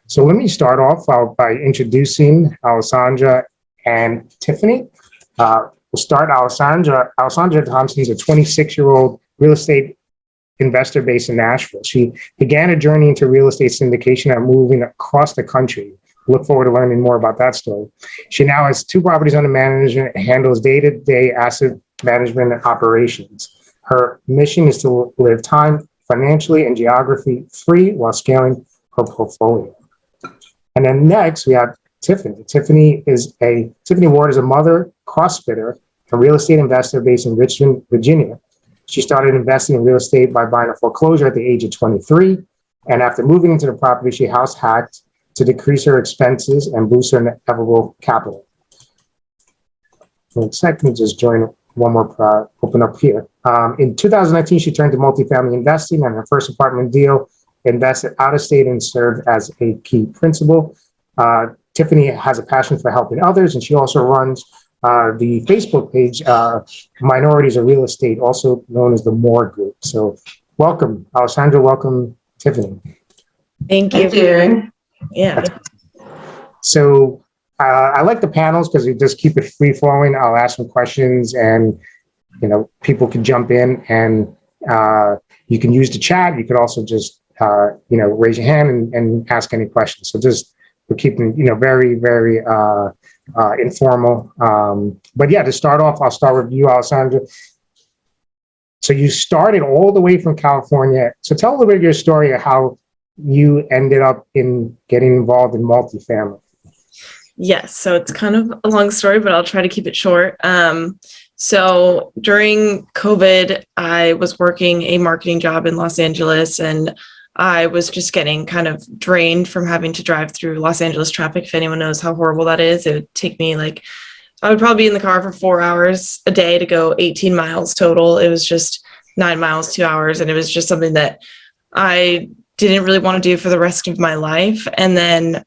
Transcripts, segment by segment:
So let me start off by introducing Alessandra and Tiffany. We'll start Alessandra. Alessandra Thompson is a 26-year-old real estate investor based in Nashville. She began a journey into real estate syndication and moving across the country. Look forward to learning more about that story. She now has 2 properties under management and handles day-to-day asset management and operations. Her mission is to live time financially and geography free while scaling her portfolio. And then next we have Tiffany. Tiffany Ward is a mother, CrossFitter, a real estate investor based in Richmond, Virginia. She started investing in real estate by buying a foreclosure at the age of 23. And after moving into the property, she house hacked to decrease her expenses and boost her inevitable capital. In a second, just join one more, open up here. In 2019, she turned to multifamily investing, and her first apartment deal invested out of state and served as a key principal. Tiffany has a passion for helping others, and she also runs the Facebook page, Minorities of Real Estate, also known as the Moore Group. So welcome, Alessandra. Welcome, Tiffany. Thank you. Yeah. So I like the panels because we just keep it free flowing. I'll ask some questions and, people can jump in, and you can use the chat. You could also just, raise your hand and ask any questions. So we're keeping, very, very informal. But yeah, to start off, I'll start with you, Alessandra. So you started all the way from California. So tell a little bit of your story of how you ended up in getting involved in multifamily. Yes, so it's kind of a long story, but I'll try to keep it short. So during COVID, I was working a marketing job in Los Angeles, and I was just getting kind of drained from having to drive through Los Angeles traffic. If anyone knows how horrible that is, it would take me I would probably be in the car for 4 hours a day to go 18 miles total. It was just 9 miles, 2 hours. And it was just something that I didn't really want to do for the rest of my life. And then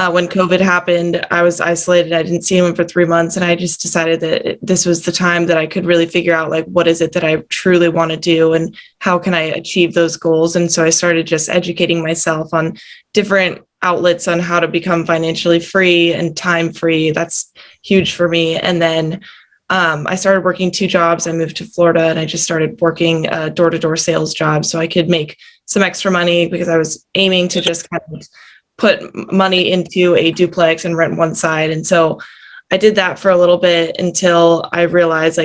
when COVID happened, I was isolated. I didn't see anyone for 3 months. And I just decided that this was the time that I could really figure out, what is it that I truly want to do and how can I achieve those goals? And so I started just educating myself on different outlets on how to become financially free and time free. That's huge for me. And then I started working 2 jobs. I moved to Florida and I just started working a door-to-door sales job so I could make some extra money because I was aiming to just kind of put money into a duplex and rent one side. And so I did that for a little bit until I realized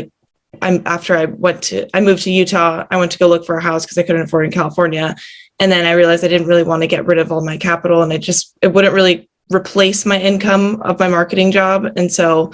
after I moved to Utah, I went to go look for a house because I couldn't afford it in California. And then I realized I didn't really want to get rid of all my capital and it wouldn't really replace my income of my marketing job. And so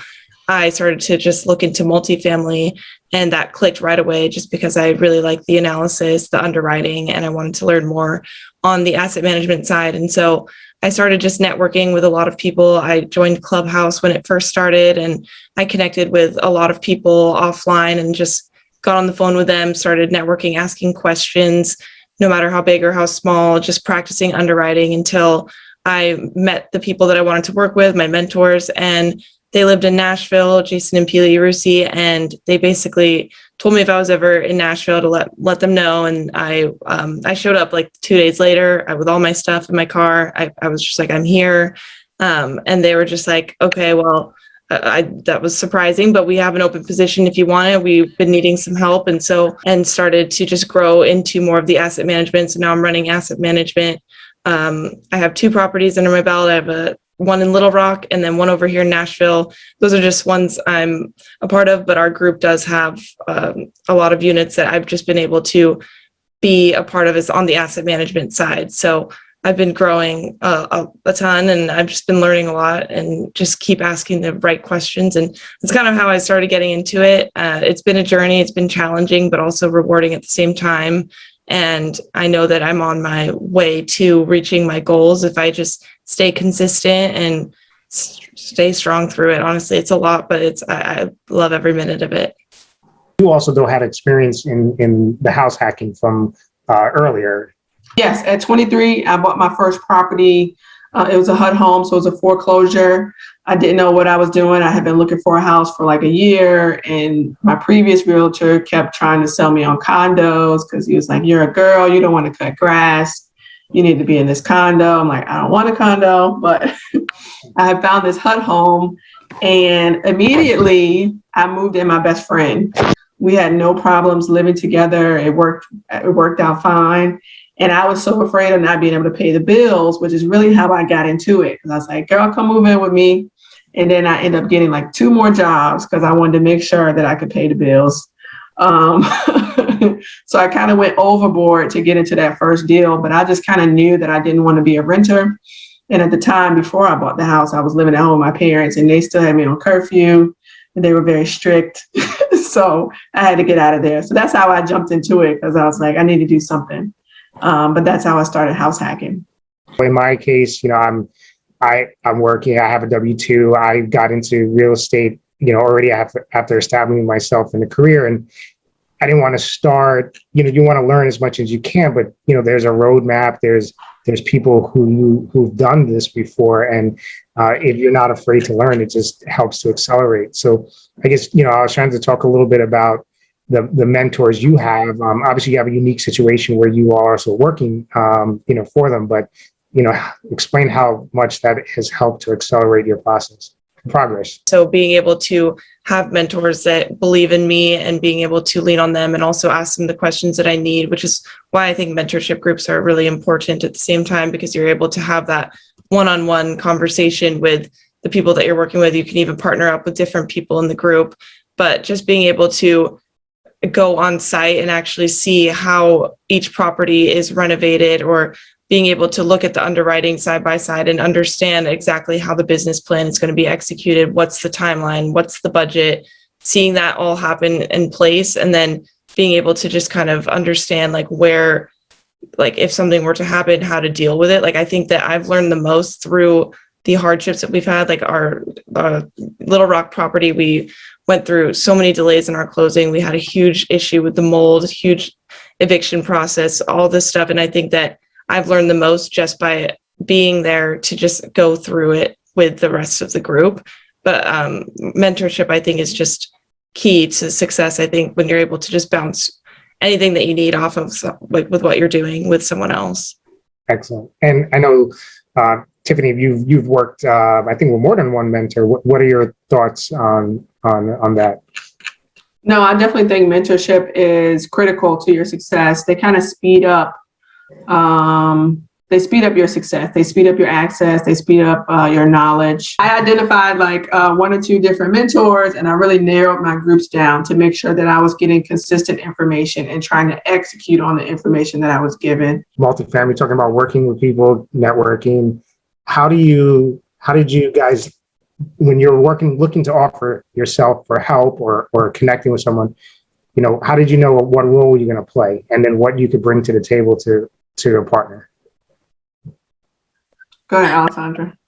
I started to just look into multifamily, and that clicked right away just because I really liked the analysis, the underwriting, and I wanted to learn more on the asset management side. And so I started just networking with a lot of people. I joined Clubhouse when it first started, and I connected with a lot of people offline and just got on the phone with them, started networking, asking questions, no matter how big or how small, just practicing underwriting until I met the people that I wanted to work with, my mentors, and they lived in Nashville, Jason and Pili Rusi, and they basically told me if I was ever in Nashville to let them know. And I showed up 2 days later with all my stuff in my car. I was just I'm here. And they were just okay, well, that was surprising, but we have an open position if you want it. We've been needing some help. And started to just grow into more of the asset management. So now I'm running asset management. I have 2 properties under my belt. I have one in Little Rock and then one over here in Nashville. Those are just ones I'm a part of, but our group does have a lot of units that I've just been able to be a part of is on the asset management side. So I've been growing a ton, and I've just been learning a lot and just keep asking the right questions. And that's kind of how I started getting into it. It's been a journey. It's been challenging, but also rewarding at the same time. And I know that I'm on my way to reaching my goals if I just stay consistent and stay strong through it. Honestly, it's a lot, but I love every minute of it. You also, though, had experience in the house hacking from earlier. Yes, at 23, I bought my first property. It was a HUD home, so it was a foreclosure. I didn't know what I was doing. I had been looking for a house for a year, and my previous realtor kept trying to sell me on condos because he was like, "You're a girl, you don't want to cut grass." you need to be in this condo. I'm like, I don't want a condo, but I had found this HUD home, and immediately I moved in my best friend. We had no problems living together. It worked out fine. And I was so afraid of not being able to pay the bills, which is really how I got into it. Because I was like, girl, come move in with me. And then I ended up getting like 2 more jobs because I wanted to make sure that I could pay the bills. So I kind of went overboard to get into that first deal, but I just kind of knew that I didn't want to be a renter. And at the time before I bought the house, I was living at home with my parents, and they still had me on curfew, and they were very strict. So I had to get out of there. So that's how I jumped into it, because I was like, I need to do something. But that's how I started house hacking. In my case, I'm working. I have a W-2. I got into real estate, already after establishing myself in the career, and I didn't want to start. You want to learn as much as you can, but there's a roadmap. There's people who've done this before, and if you're not afraid to learn, it just helps to accelerate. So I guess I was trying to talk a little bit about the mentors you have. Obviously, you have a unique situation where you are also working, for them, but explain how much that has helped to accelerate your progress. So being able to have mentors that believe in me and being able to lean on them and also ask them the questions that I need, which is why I think mentorship groups are really important at the same time, because you're able to have that one-on-one conversation with the people that you're working with. You can even partner up with different people in the group, but just being able to go on site and actually see how each property is renovated, or being able to look at the underwriting side by side and understand exactly how the business plan is going to be executed. What's the timeline? What's the budget? Seeing that all happen in place, and then being able to just kind of understand where, if something were to happen, how to deal with it. I think that I've learned the most through the hardships that we've had, our Little Rock property. We went through so many delays in our closing. We had a huge issue with the mold, huge eviction process, all this stuff. And I think that I've learned the most just by being there to just go through it with the rest of the group. But mentorship, I think, is just key to success. I think when you're able to just bounce anything that you need off of, with what you're doing with someone else. Excellent. And I know, Tiffany, you've worked, I think, with more than one mentor. What are your thoughts on that? No, I definitely think mentorship is critical to your success. They kind of speed up. They speed up your success. They speed up your access. They speed up your knowledge. I identified 1 or 2 different mentors, and I really narrowed my groups down to make sure that I was getting consistent information and trying to execute on the information that I was given. Multifamily, talking about working with people, networking. How did you guys, when you're looking to offer yourself for help or connecting with someone, how did you know what role you're going to play, and then what you could bring to the table to a partner? Go ahead, Alessandra.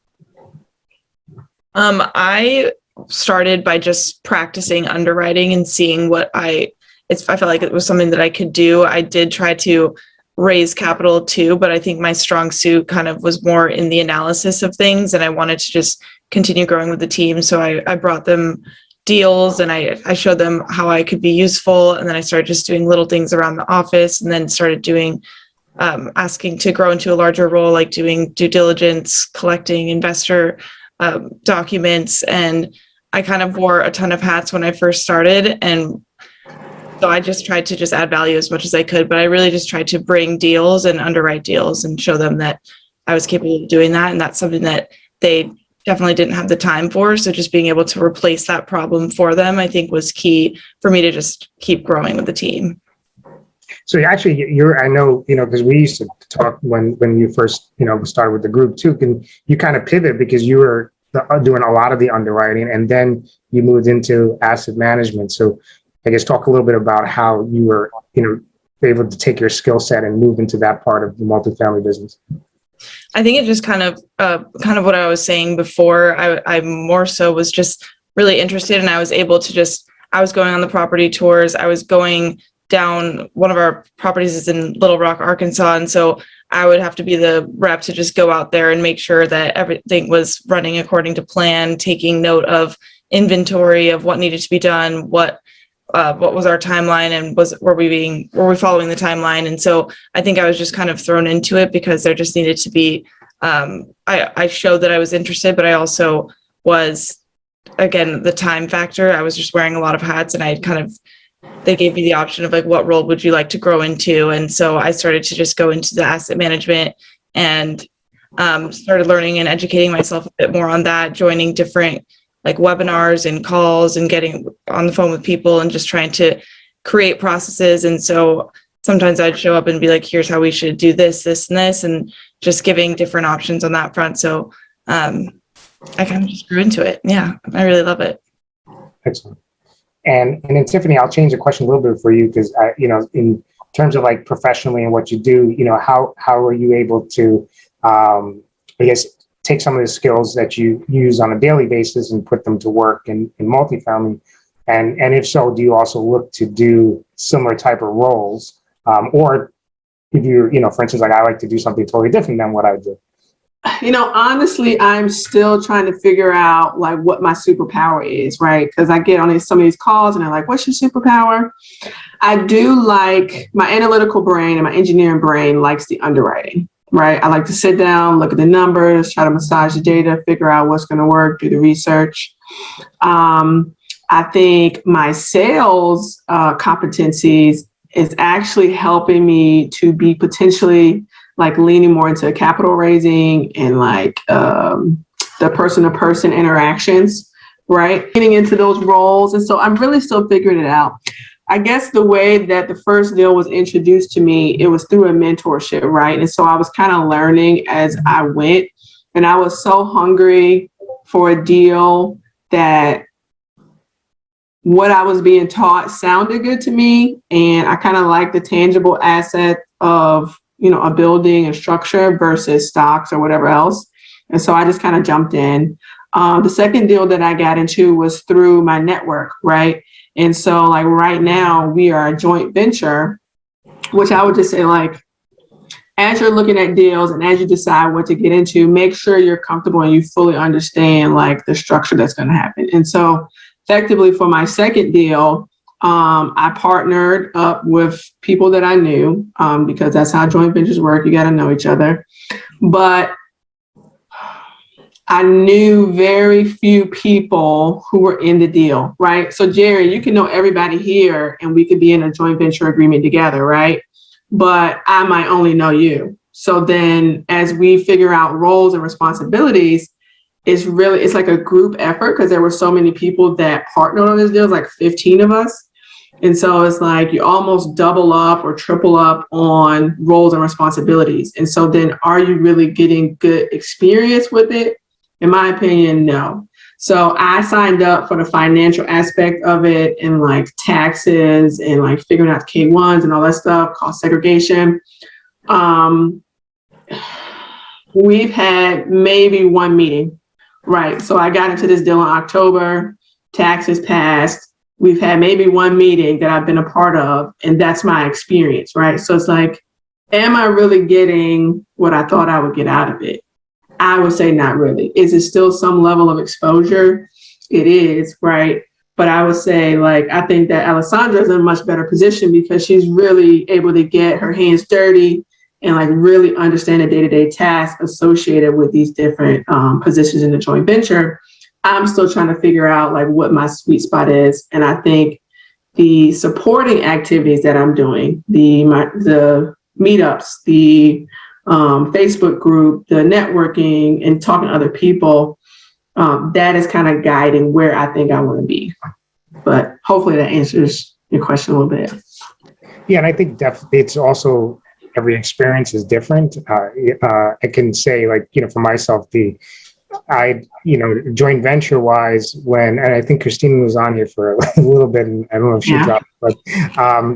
I started by just practicing underwriting and seeing I felt like it was something that I could do. I did try to raise capital too, but I think my strong suit kind of was more in the analysis of things, and I wanted to just continue growing with the team. So I brought them deals, and I showed them how I could be useful. And then I started just doing little things around the office, and then started doing asking to grow into a larger role, like doing due diligence, collecting investor documents. And I kind of wore a ton of hats when I first started. And so I just tried to just add value as much as I could, but I really just tried to bring deals and underwrite deals and show them that I was capable of doing that. And that's something that they definitely didn't have the time for. So just being able to replace that problem for them, I think, was key for me to just keep growing with the team. So actually, I know, because we used to talk when you first, started with the group too, and you kind of pivot because you were doing a lot of the underwriting, and then you moved into asset management. So I guess talk a little bit about how you were, able to take your skill set and move into that part of the multifamily business. I think it just kind of what I was saying before. I more so was just really interested, and I was able to I was going on the property tours. I was going down, one of our properties is in Little Rock, Arkansas. And so I would have to be the rep to just go out there and make sure that everything was running according to plan, taking note of inventory of what needed to be done, what what was our timeline, and were we following the timeline? And so I think I was just kind of thrown into it because there just needed to be, I showed that I was interested, but I also was, again, the time factor. I was just wearing a lot of hats, and they gave me the option of like, what role would you like to grow into? And so I started to just go into the asset management and started learning and educating myself a bit more on that, joining different like webinars and calls and getting on the phone with people and just trying to create processes. And so sometimes I'd show up and be like, here's how we should do this, this, and this, and just giving different options on that front. So I kind of just grew into it. Yeah, I really love it. Excellent. And then Tiffany, I'll change the question a little bit for you because, in terms of like professionally and what you do, how are you able to, I guess, take some of the skills that you use on a daily basis and put them to work in multifamily? And if so, do you also look to do similar type of roles? Or if you're, for instance, like I like to do something totally different than what I do. Honestly, I'm still trying to figure out like what my superpower is, right? Because I get on some of these calls and they're like, what's your superpower? I do like my analytical brain, and my engineering brain likes the underwriting, right? I like to sit down, look at the numbers, try to massage the data, figure out what's going to work, do the research. I think my sales competencies is actually helping me to be potentially like leaning more into capital raising and like the person-to-person interactions, right? Getting into those roles. And so I'm really still figuring it out. I guess the way that the first deal was introduced to me, it was through a mentorship, right? And so I was kind of learning as I went, and I was so hungry for a deal that what I was being taught sounded good to me. And I kind of like the tangible asset of, a building and structure versus stocks or whatever else. And so I just kind of jumped in. The second deal that I got into was through my network, right? And so like right now we are a joint venture, which I would just say like, as you're looking at deals and as you decide what to get into, make sure you're comfortable and you fully understand like the structure that's going to happen. And so effectively for my second deal, I partnered up with people that I knew because that's how joint ventures work. You got to know each other. But I knew very few people who were in the deal, right? So Jerry, you can know everybody here and we could be in a joint venture agreement together, right? But I might only know you. So then as we figure out roles and responsibilities, it's like a group effort because there were so many people that partnered on this deal, like 15 of us. And so it's like you almost double up or triple up on roles and responsibilities. And so then are you really getting good experience with it? In my opinion, no. So I signed up for the financial aspect of it and like taxes and like figuring out K1s and all that stuff, cost segregation. We've had maybe one meeting, right? So I got into this deal in October, taxes passed. We've had maybe one meeting that I've been a part of, and that's my experience, right? So it's like, am I really getting what I thought I would get out of it? I would say not really. Is it still some level of exposure? It is, right? But I would say, like, I think that Alessandra is in a much better position because she's really able to get her hands dirty and like really understand the day-to-day tasks associated with these different positions in the joint venture. I'm still trying to figure out like what my sweet spot is. And I think the supporting activities that I'm doing, the meetups, the Facebook group, the networking and talking to other people, that is kind of guiding where I think I want to be. But hopefully that answers your question a little bit. Yeah, and I think definitely it's also every experience is different. I can say like, for myself, joint venture wise, and I think Christina was on here for a little bit, and I don't know if she dropped, but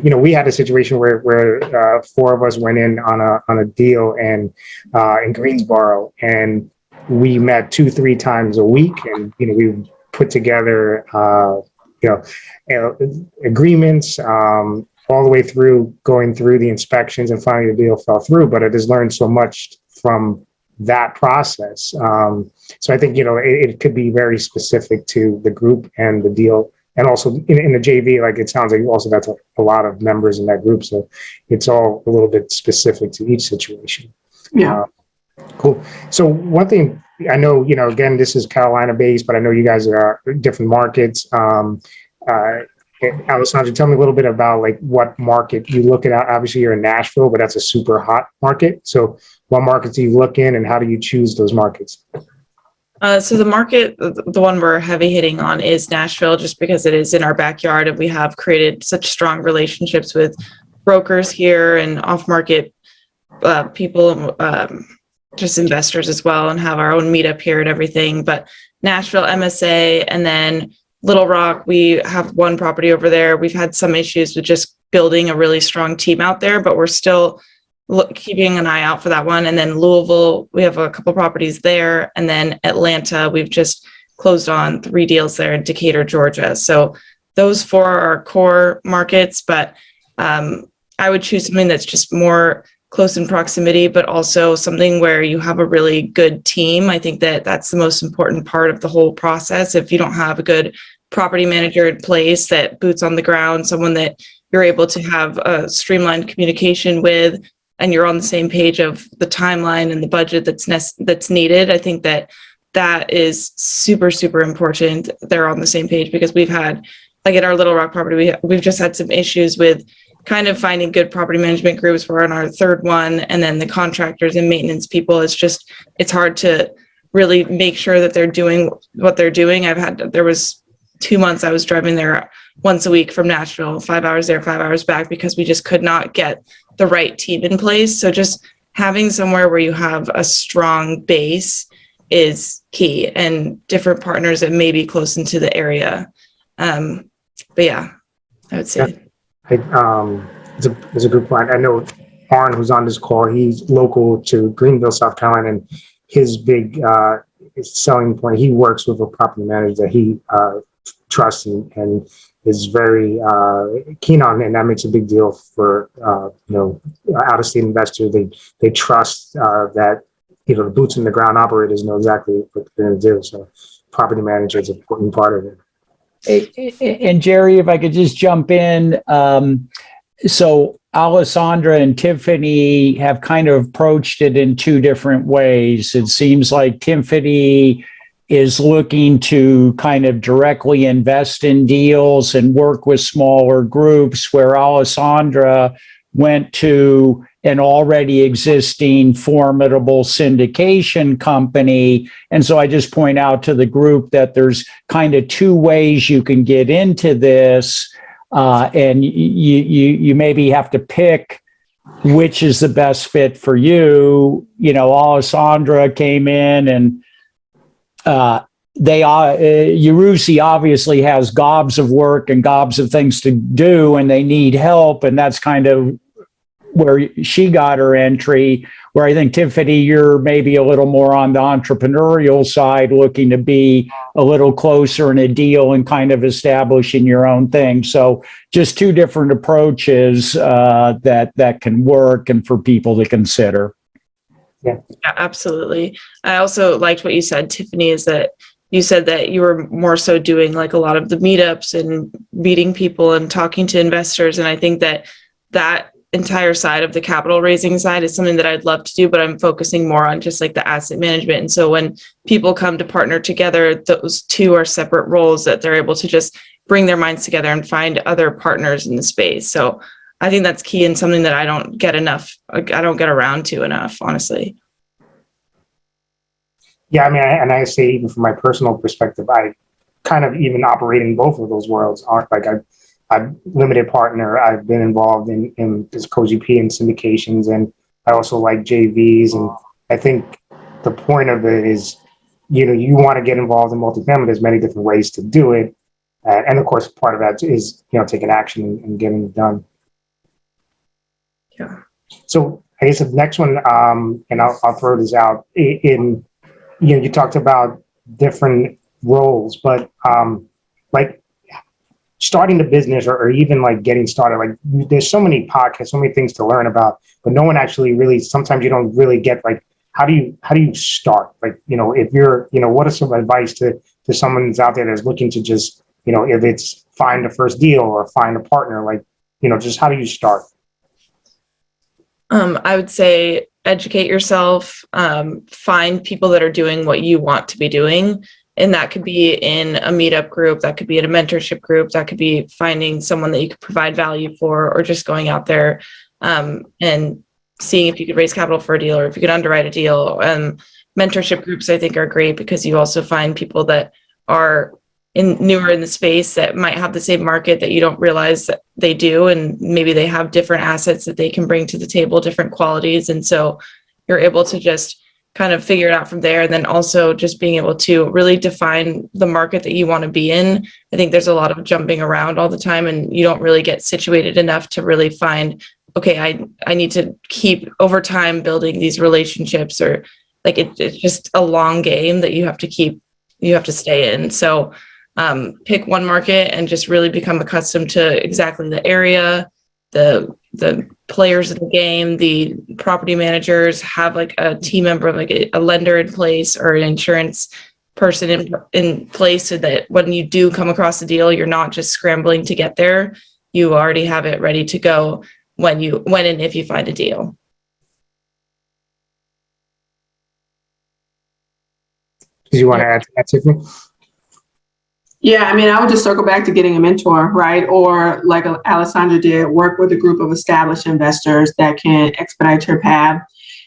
we had a situation where four of us went in on a deal and in Greensboro, and we met 2-3 times a week, and we put together agreements all the way through going through the inspections, and finally the deal fell through. But it has learned so much from that process. So I think, it could be very specific to the group and the deal and also in the JV, like it sounds like also that's a lot of members in that group. So it's all a little bit specific to each situation. Yeah. Cool. So one thing I know, again, this is Carolina based, but I know you guys are different markets. Alessandra, tell me a little bit about like what market you look at. Obviously, you're in Nashville, but that's a super hot market. So what markets do you look in and how do you choose those markets? So the market, the one we're heavy hitting on is Nashville, just because it is in our backyard and we have created such strong relationships with brokers here and off-market people, just investors as well, and have our own meetup here and everything. But Nashville, MSA, and then Little Rock, we have one property over there. We've had some issues with just building a really strong team out there, but we're still keeping an eye out for that one. And then Louisville, we have a couple properties there. And then Atlanta, we've just closed on 3 deals there in Decatur, Georgia. So those 4 are our core markets, but I would choose something that's just more close in proximity, but also something where you have a really good team. I think that that's the most important part of the whole process. If you don't have a good property manager in place, that boots on the ground, someone that you're able to have a streamlined communication with, and you're on the same page of the timeline and the budget that's needed, I think that is super, super important. They're on the same page, because we've had, like at our Little Rock property, we've just had some issues with kind of finding good property management groups. We're on our 3rd one, and then the contractors and maintenance people, it's hard to really make sure that they're doing what they're doing. There was 2 months I was driving there once a week from Nashville, 5 hours there, 5 hours back, because we just could not get the right team in place. So just having somewhere where you have a strong base is key, and different partners that may be close into the area. But yeah, I would say. It's a good point. I know Arn, who's on this call, he's local to Greenville, South Carolina, and his big selling point, he works with a property manager that he trusts and is very keen on, and that makes a big deal for out-of-state investors. They trust that the boots in the ground operators know exactly what they're going to do. So property manager is an important part of it. And Jerry, if I could just jump in. So Alessandra and Tiffany have kind of approached it in 2 different ways. It seems like Tiffany is looking to kind of directly invest in deals and work with smaller groups, where Alessandra went to an already existing formidable syndication company. And so I just point out to the group that there's kind of 2 ways you can get into this. And you maybe have to pick which is the best fit for you. Alessandra came in and Urusi obviously has gobs of work and gobs of things to do, and they need help. And that's kind of where she got her entry, where I think, Tiffany, you're maybe a little more on the entrepreneurial side, looking to be a little closer in a deal and kind of establishing your own thing. So just 2 different approaches that can work and for people to consider. Yeah, absolutely. I also liked what you said, Tiffany, is that you said that you were more so doing like a lot of the meetups and meeting people and talking to investors. And I think that entire side of the capital raising side is something that I'd love to do, but I'm focusing more on just like the asset management. And so when people come to partner together, those 2 are separate roles that they're able to just bring their minds together and find other partners in the space. So I think that's key, and something that I don't get around to enough, honestly. Yeah, I mean, I say, even from my personal perspective, I kind of even operate in both of those worlds. Like I'm limited partner. I've been involved in this co-GP and syndications, and I also like JVs. And I think the point of it is, you want to get involved in multifamily. There's many different ways to do it. And of course, part of that is, taking action and getting it done. Yeah. So I guess the next one, and I'll throw this out in, you talked about different roles, but like starting the business or even like getting started, like there's so many podcasts, so many things to learn about, but no one actually really, sometimes you don't really get like, how do you start? Like, if you're, what are some advice to someone that's out there that's looking to just, if it's find the first deal or find a partner, like, just how do you start? I would say educate yourself, find people that are doing what you want to be doing. And that could be in a meetup group, that could be in a mentorship group, that could be finding someone that you could provide value for, or just going out there and seeing if you could raise capital for a deal or if you could underwrite a deal. Mentorship groups, I think, are great because you also find people that are newer in the space that might have the same market that you don't realize that they do. And maybe they have different assets that they can bring to the table, different qualities. And so you're able to just kind of figure it out from there. And then also just being able to really define the market that you want to be in. I think there's a lot of jumping around all the time and you don't really get situated enough to really find, okay, I need to keep over time building these relationships, or like it's just a long game that you have to stay in. So pick one market and just really become accustomed to exactly the area, the players in the game, the property managers, have like a team member, like a lender in place or an insurance person in place, so that when you do come across a deal, you're not just scrambling to get there. You already have it ready to go when and if you find a deal. Do you want to add to that, Tiffany? Yeah, I mean, I would just circle back to getting a mentor, right? Or like Alessandra did, work with a group of established investors that can expedite your path.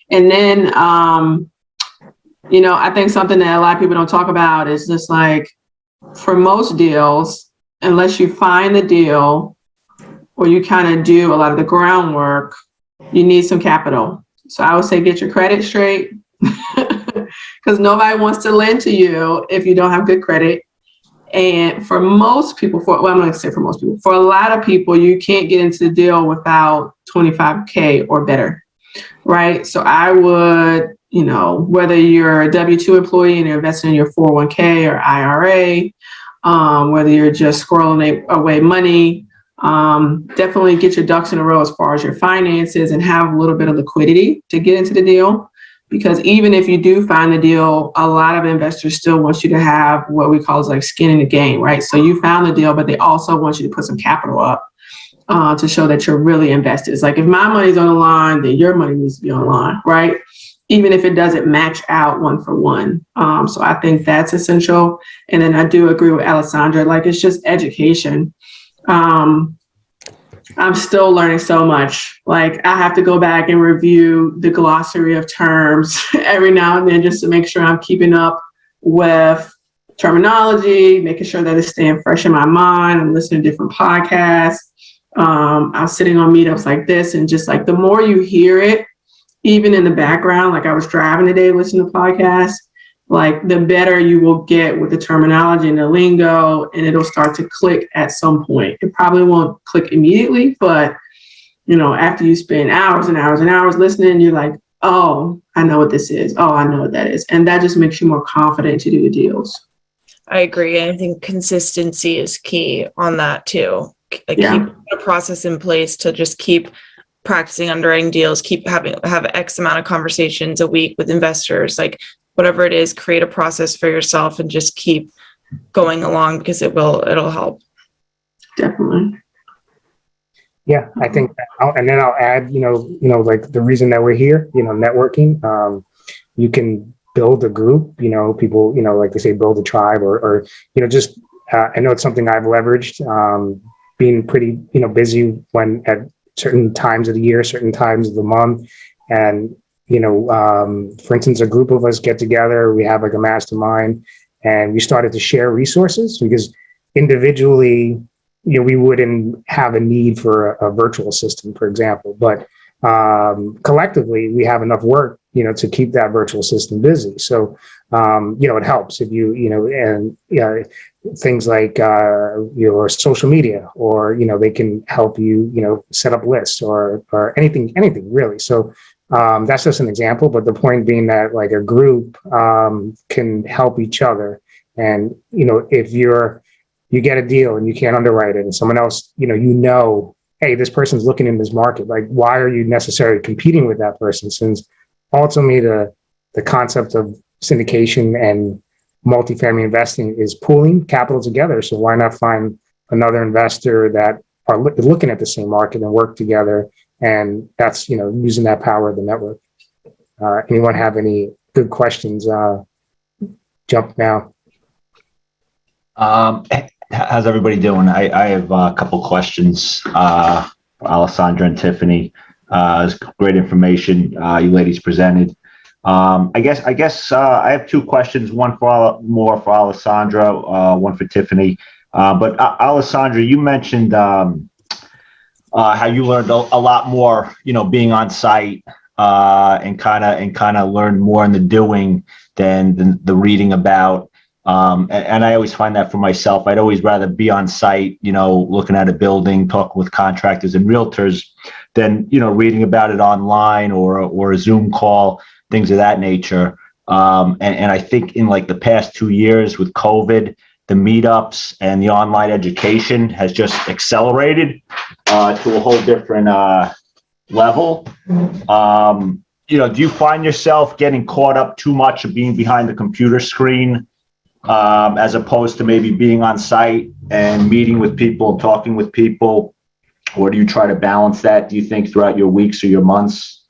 And then, I think something that a lot of people don't talk about is just like, for most deals, unless you find the deal or you kind of do a lot of the groundwork, you need some capital. So I would say get your credit straight, because nobody wants to lend to you if you don't have good credit. And for most people, I'm not going to say for most people, for a lot of people, you can't get into the deal without $25K or better, right? So I would, whether you're a W-2 employee and you're investing in your 401K or IRA, whether you're just squirreling away money, definitely get your ducks in a row as far as your finances and have a little bit of liquidity to get into the deal. Because even if you do find the deal, a lot of investors still want you to have what we call like skin in the game, right? So you found the deal, but they also want you to put some capital up to show that you're really invested. It's like, if my money's on the line, then your money needs to be on the line, right? Even if it doesn't match out one for one. So I think that's essential. And then I do agree with Alessandra, like it's just education. I'm still learning so much. Like I have to go back and review the glossary of terms every now and then just to make sure I'm keeping up with terminology, making sure that it's staying fresh in my mind. I'm listening to different podcasts. I'm sitting on meetups like this, and just like the more you hear it, even in the background, like I was driving today listening to podcasts, like the better you will get with the terminology and the lingo, and it'll start to click at some point. It probably won't click immediately, but after you spend hours and hours and hours listening, you're like, oh, I know what this is. Oh, I know what that is. And that just makes you more confident to do the deals. I agree. And I think consistency is key on that too. Keep a process in place to just keep practicing underwriting deals, have X amount of conversations a week with investors, like whatever it is, create a process for yourself and just keep going along, because it'll help. Definitely. Yeah, I think, and then I'll add, like the reason that we're here, networking, you can build a group, people, like they say, build a tribe or just, I know it's something I've leveraged, being pretty, busy when at certain times of the year, certain times of the month. And, for instance, a group of us get together, we have like a mastermind, and we started to share resources, because individually, we wouldn't have a need for a virtual assistant, for example, but collectively we have enough work, to keep that virtual assistant busy. So, it helps if things like your social media, or, they can help you, set up lists or anything really. So that's just an example, but the point being that like a group can help each other. And, if you get a deal and you can't underwrite it, and someone else, hey, this person's looking in this market, like, why are you necessarily competing with that person? Since ultimately the concept of syndication and multifamily investing is pooling capital together. So why not find another investor that are looking at the same market and work together? And that's, using that power of the network. Anyone have any good questions? Jump now. How's everybody doing? I have a couple questions for Alessandra and Tiffany. It's great information you ladies presented. I guess I have two questions. One more for Alessandra, one for Tiffany. But Alessandra, you mentioned how you learned a lot more, being on site and kind of learned more in the doing than the reading about. And I always find that for myself. I'd always rather be on site, looking at a building, talking with contractors and realtors than, reading about it online or a Zoom call, things of that nature. And I think in like the past 2 years with COVID, the meetups and the online education has just accelerated to a whole different level. Do you find yourself getting caught up too much of being behind the computer screen as opposed to maybe being on site and meeting with people, talking with people? Or do you try to balance that, do you think, throughout your weeks or your months?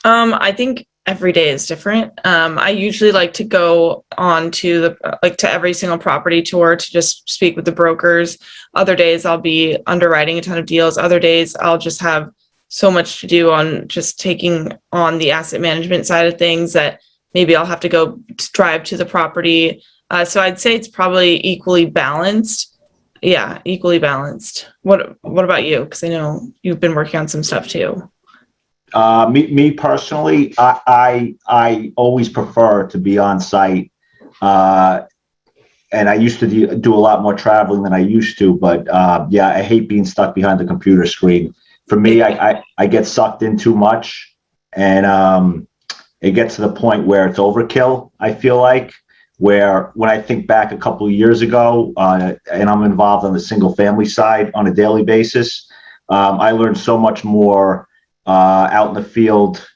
I think every day is different. I usually like to go on to to every single property tour to just speak with the brokers. Other days I'll be underwriting a ton of deals. Other days I'll just have so much to do on just taking on the asset management side of things that maybe I'll have to go drive to the property. So I'd say it's probably equally balanced. Yeah, equally balanced. What about you? Because I know you've been working on some stuff too. Me personally, I always prefer to be on site. And I used to do a lot more traveling than I used to, but yeah, I hate being stuck behind the computer screen. For me, I get sucked in too much, and it gets to the point where it's overkill, I feel like, where when I think back a couple of years ago, and I'm involved on the single family side on a daily basis, I learned so much more out in the field,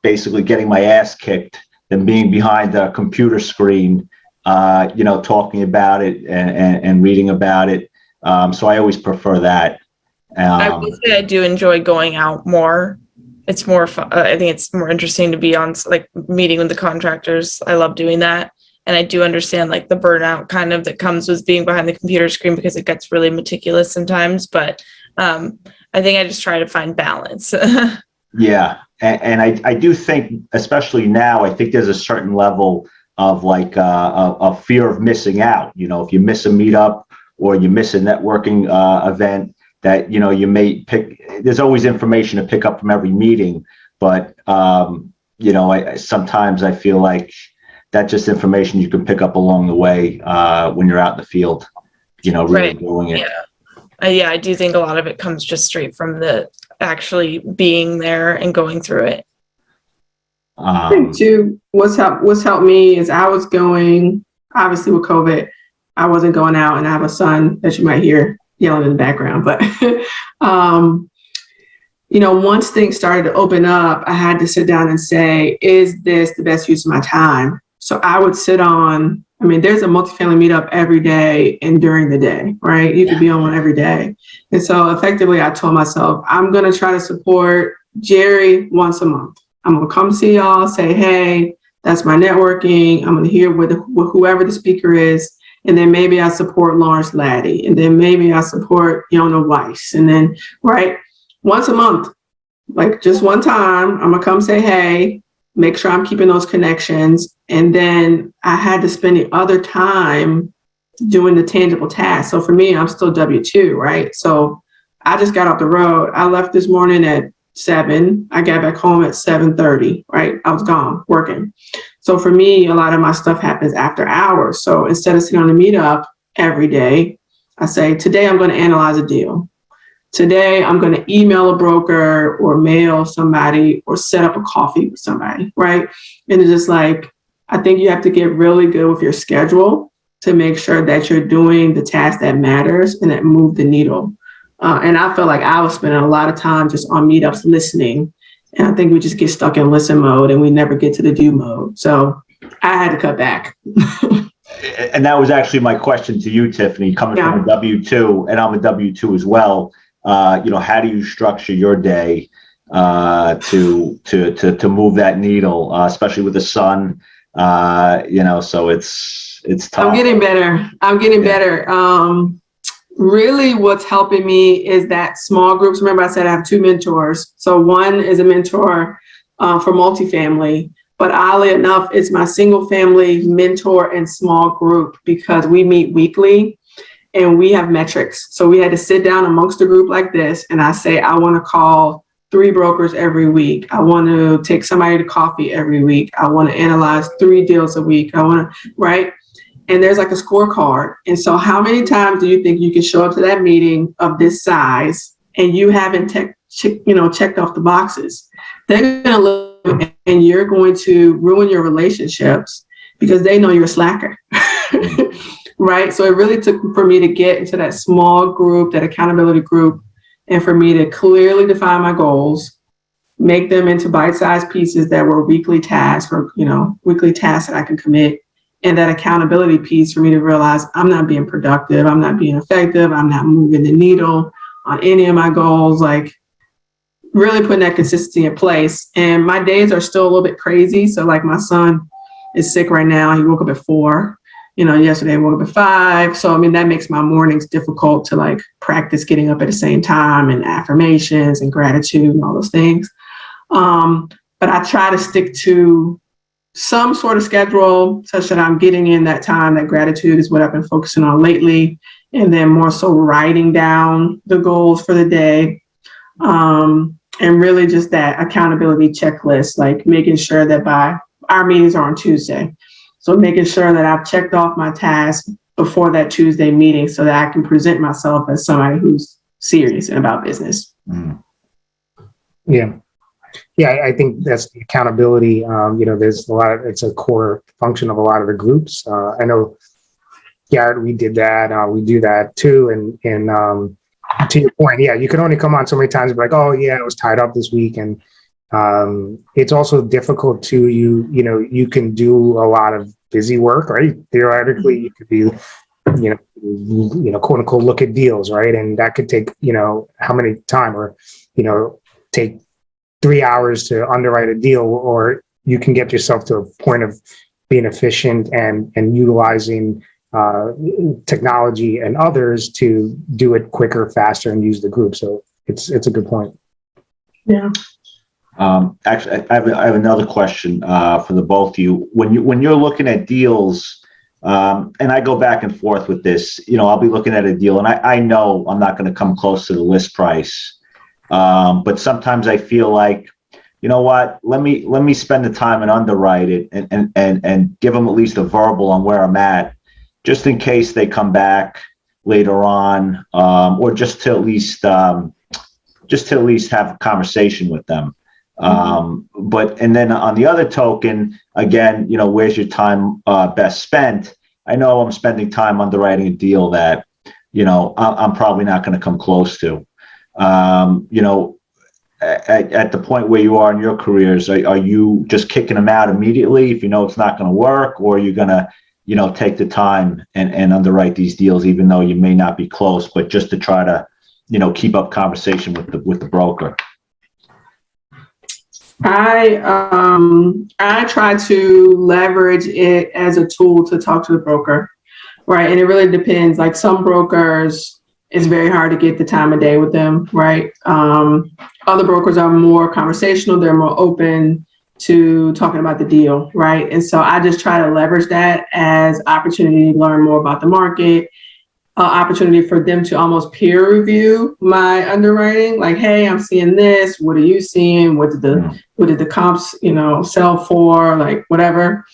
basically getting my ass kicked than being behind the computer screen, talking about it and reading about it. So I always prefer that. I would say I do enjoy going out more. It's more fun. I think it's more interesting to be on meeting with the contractors. I love doing that. And I do understand the burnout kind of that comes with being behind the computer screen because it gets really meticulous sometimes. But I think I just try to find balance. Yeah. And I do think, especially now, I think there's a certain level of a fear of missing out. If you miss a meetup or you miss a networking event, that you may pick. There's always information to pick up from every meeting, but sometimes I feel like that's just information you can pick up along the way when you're out in the field, really Right. doing it. Yeah, I do think a lot of it comes just straight from the actually being there and going through it. I think too, what's helped me is I was going, obviously with COVID, I wasn't going out, and I have a son that you might hear yelling in the background, but once things started to open up, I had to sit down and say, is this the best use of my time? So I would sit on, there's a multifamily meetup every day and during the day, right? You could be on one every day. And so effectively I told myself, I'm going to try to support Jerry once a month. I'm going to come see y'all, say, hey, that's my networking. I'm going to hear with whoever the speaker is. And then maybe I support Lawrence Laddie. And then maybe I support Yona Weiss. And then, right, once a month, just one time, I'm going to come say, hey, make sure I'm keeping those connections. And then I had to spend the other time doing the tangible tasks. So for me, I'm still W-2, right? So I just got off the road. I left this morning at 7. I got back home at 7:30, right? I was gone working. So for me, a lot of my stuff happens after hours. So instead of sitting on a meetup every day, I say, today I'm going to analyze a deal. Today I'm going to email a broker or mail somebody or set up a coffee with somebody, right? And it's just I think you have to get really good with your schedule to make sure that you're doing the task that matters and that move the needle. And I felt like I was spending a lot of time just on meetups listening. And I think we just get stuck in listen mode and we never get to the do mode. So I had to cut back. And that was actually my question to you, Tiffany, coming from a W-2, and I'm a W-2 as well. How do you structure your day to move that needle, especially with the son? So it's tough. I'm getting better. Really what's helping me is that small groups. Remember I said I have 2 mentors. So one is a mentor for multifamily, but oddly enough, it's my single family mentor and small group because we meet weekly and we have metrics. So we had to sit down amongst a group like this and I say, I want to call 3 brokers every week. I want to take somebody to coffee every week. I want to analyze 3 deals a week. Right? And there's like a scorecard. And so how many times do you think you can show up to that meeting of this size and you haven't checked off the boxes? They're going to look and you're going to ruin your relationships because they know you're a slacker. Right? So it really took for me to get into that small group, that accountability group, and for me to clearly define my goals, make them into bite-sized pieces that were weekly tasks or, weekly tasks that I can commit. And that accountability piece for me to realize I'm not being productive. I'm not being effective. I'm not moving the needle on any of my goals, like really putting that consistency in place. And my days are still a little bit crazy. So like my son is sick right now. He woke up at 4, yesterday I woke up at 5. So, that makes my mornings difficult to like practice getting up at the same time and affirmations and gratitude and all those things. But I try to stick to some sort of schedule such that I'm getting in that time. That gratitude is what I've been focusing on lately. And then more so writing down the goals for the day. And really just that accountability checklist, like making sure that our meetings are on Tuesday. So making sure that I've checked off my tasks before that Tuesday meeting so that I can present myself as somebody who's serious about business. Mm. Yeah. Yeah, I think that's the accountability. There's it's a core function of a lot of the groups. I know, Garrett, we did that. We do that too. And to your point, yeah, you can only come on so many times and be like, oh yeah, I was tied up this week. And it's also difficult to, you can do a lot of busy work, right? Theoretically, you could be, quote unquote, look at deals, right? And that could take, how many time or, take 3 hours to underwrite a deal, or you can get yourself to a point of being efficient and utilizing technology and others to do it quicker, faster, and use the group. So it's a good point. Yeah. Actually, I have another question for the both of you. When you're looking at deals, and I go back and forth with this, I'll be looking at a deal, and I know I'm not going to come close to the list price. But sometimes I feel like, you know what, let me spend the time and underwrite it and give them at least a verbal on where I'm at, just in case they come back later on, or just to at least have a conversation with them. And then on the other token, again, where's your time best spent? I know I'm spending time underwriting a deal that, I'm probably not going to come close to. At the point where you are in your careers, are you just kicking them out immediately if you know it's not going to work, or are you going to, take the time and underwrite these deals, even though you may not be close, but just to try to, keep up conversation with the broker? I try to leverage it as a tool to talk to the broker, right? And it really depends. Like some brokers, it's very hard to get the time of day with them, right? Other brokers are more conversational. They're more open to talking about the deal, right? And so I just try to leverage that as opportunity to learn more about the market, opportunity for them to almost peer review my underwriting. Like, hey, I'm seeing this. What are you seeing? What did the comps, sell for? Like whatever.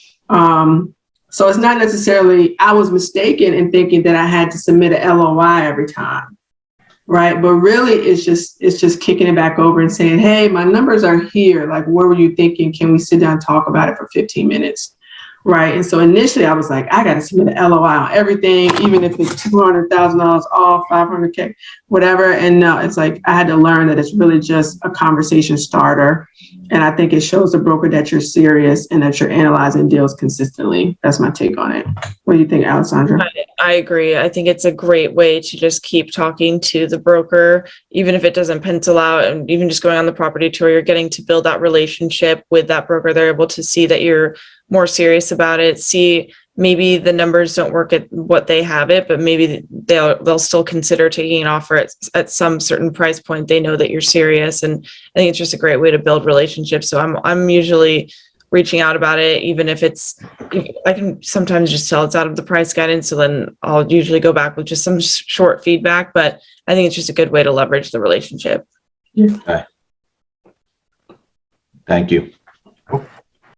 So it's not necessarily, I was mistaken in thinking that I had to submit a LOI every time, right? But really it's just kicking it back over and saying, hey, my numbers are here. Like, what were you thinking? Can we sit down and talk about it for 15 minutes? Right. And so initially I was like, I got to submit an LOI on everything, even if it's $200,000 off, 500K, whatever. And no, it's like, I had to learn that it's really just a conversation starter. And I think it shows the broker that you're serious and that you're analyzing deals consistently. That's my take on it. What do you think, Alessandra? I agree. I think it's a great way to just keep talking to the broker, even if it doesn't pencil out, and even just going on the property tour, you're getting to build that relationship with that broker. They're able to see that you're more serious about it, see maybe the numbers don't work at what they have it, but maybe they'll still consider taking an offer at some certain price point. They know that you're serious. And I think it's just a great way to build relationships. So I'm usually reaching out about it, even if I can sometimes just tell it's out of the price guidance. So then I'll usually go back with just some short feedback, but I think it's just a good way to leverage the relationship. Okay. Thank you.